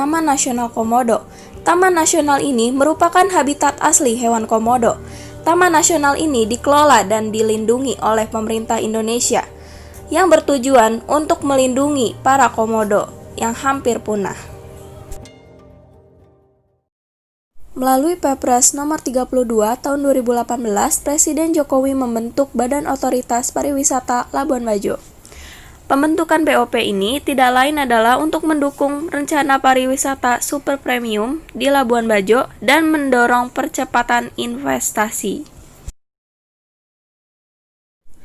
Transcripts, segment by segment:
Taman Nasional Komodo. Taman nasional ini merupakan habitat asli hewan komodo. Taman nasional ini dikelola dan dilindungi oleh pemerintah Indonesia yang bertujuan untuk melindungi para komodo yang hampir punah. Melalui Perpres nomor 32 tahun 2018, Presiden Jokowi membentuk Badan Otoritas Pariwisata Labuan Bajo. Pembentukan BOP ini tidak lain adalah untuk mendukung rencana pariwisata super premium di Labuan Bajo dan mendorong percepatan investasi.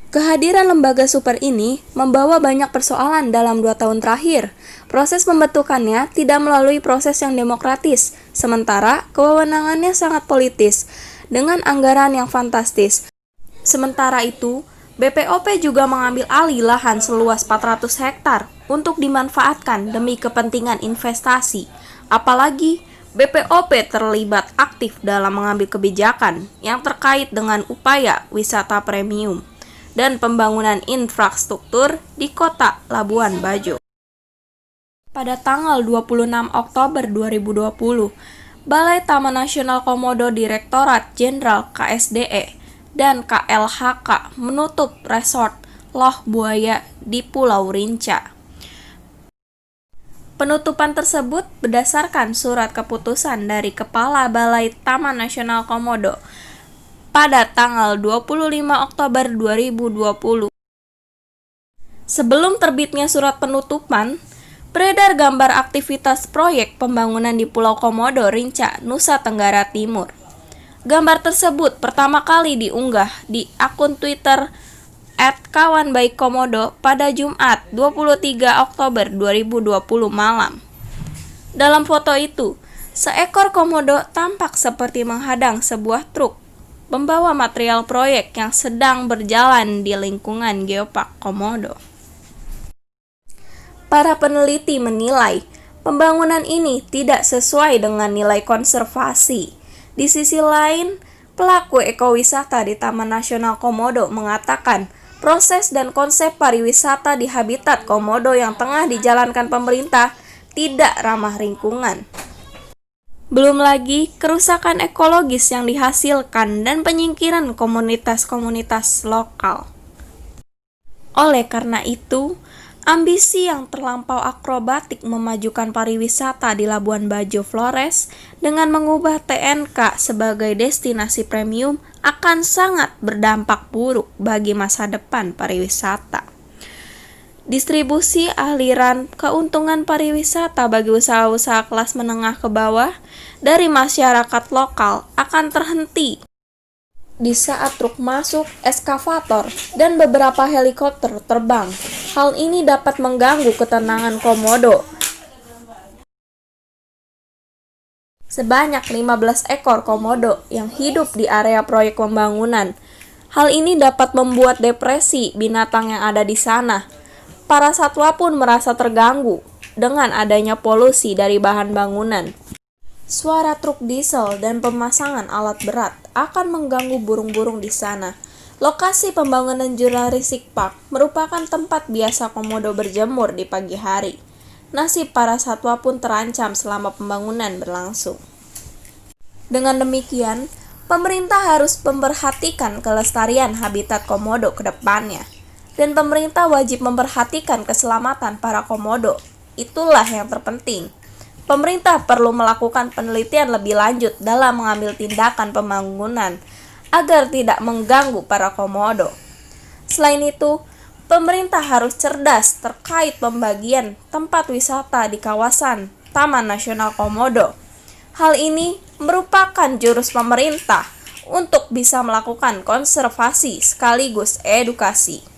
Kehadiran lembaga super ini membawa banyak persoalan dalam 2 tahun terakhir. Proses pembentukannya tidak melalui proses yang demokratis, sementara kewenangannya sangat politis, dengan anggaran yang fantastis. Sementara itu, BPOP juga mengambil alih lahan seluas 400 hektar untuk dimanfaatkan demi kepentingan investasi. Apalagi, BPOP terlibat aktif dalam mengambil kebijakan yang terkait dengan upaya wisata premium dan pembangunan infrastruktur di kota Labuan Bajo. Pada tanggal 26 Oktober 2020, Balai Taman Nasional Komodo Direktorat Jenderal KSDE dan KLHK menutup resort Loh Buaya di Pulau Rinca. Penutupan tersebut berdasarkan surat keputusan dari Kepala Balai Taman Nasional Komodo pada tanggal 25 Oktober 2020. Sebelum terbitnya surat penutupan, beredar gambar aktivitas proyek pembangunan di Pulau Komodo, Rinca, Nusa Tenggara Timur. Gambar tersebut pertama kali diunggah di akun Twitter @kawanbaikkomodo pada Jumat 23 Oktober 2020 malam. Dalam foto itu, seekor komodo tampak seperti menghadang sebuah truk membawa material proyek yang sedang berjalan di lingkungan Geopark Komodo. Para peneliti menilai pembangunan ini tidak sesuai dengan nilai konservasi. Di sisi lain, pelaku ekowisata di Taman Nasional Komodo mengatakan proses dan konsep pariwisata di habitat komodo yang tengah dijalankan pemerintah tidak ramah lingkungan. Belum lagi kerusakan ekologis yang dihasilkan dan penyingkiran komunitas-komunitas lokal. Oleh karena itu, ambisi yang terlampau akrobatik memajukan pariwisata di Labuan Bajo Flores dengan mengubah TNK sebagai destinasi premium akan sangat berdampak buruk bagi masa depan pariwisata. Distribusi aliran keuntungan pariwisata bagi usaha-usaha kelas menengah ke bawah dari masyarakat lokal akan terhenti di saat truk masuk, eskavator, dan beberapa helikopter terbang. Hal ini dapat mengganggu ketenangan komodo. Sebanyak 15 ekor komodo yang hidup di area proyek pembangunan. Hal ini dapat membuat depresi binatang yang ada di sana. Para satwa pun merasa terganggu dengan adanya polusi dari bahan bangunan. Suara truk diesel dan pemasangan alat berat akan mengganggu burung-burung di sana. Lokasi pembangunan Jurassic Park merupakan tempat biasa komodo berjemur di pagi hari. Nasib para satwa pun terancam selama pembangunan berlangsung. Dengan demikian, pemerintah harus memperhatikan kelestarian habitat komodo ke depannya. Dan pemerintah wajib memperhatikan keselamatan para komodo. Itulah yang terpenting. Pemerintah perlu melakukan penelitian lebih lanjut dalam mengambil tindakan pembangunan agar tidak mengganggu para komodo. Selain itu, pemerintah harus cerdas terkait pembagian tempat wisata di kawasan Taman Nasional Komodo. Hal ini merupakan jurus pemerintah untuk bisa melakukan konservasi sekaligus edukasi.